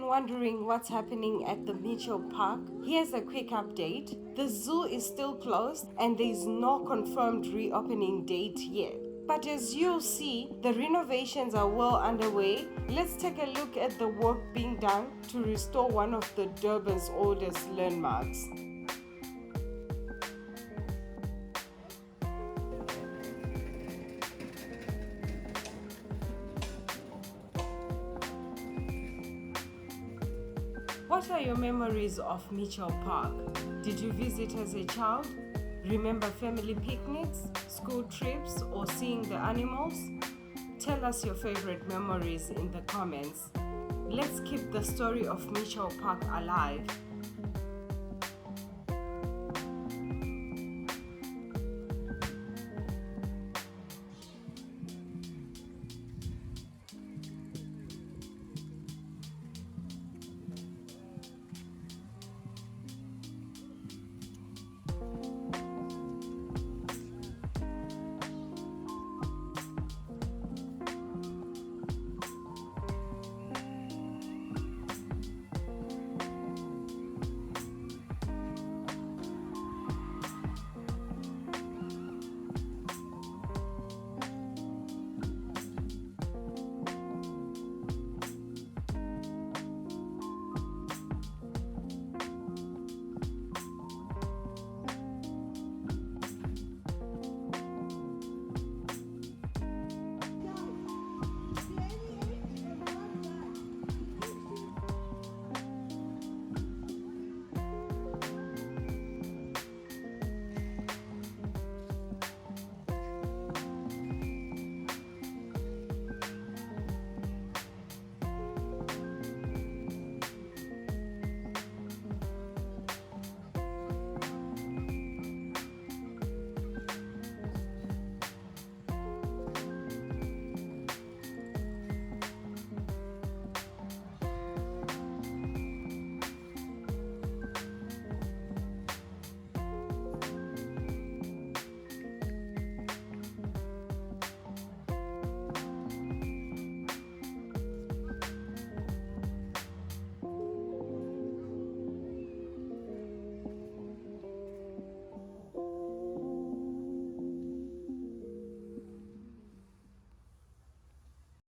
been wondering what's happening at the Mitchell Park? Here's a quick update. The zoo is still closed and there's no confirmed reopening date yet. But as you'll see, the renovations are well underway. Let's take a look at the work being done to restore one of the Durban's oldest landmarks. What are your memories of Mitchell Park? Did you visit as a child? Remember family picnics, school trips, or seeing the animals? Tell us your favorite memories in the comments. Let's keep the story of Mitchell Park alive.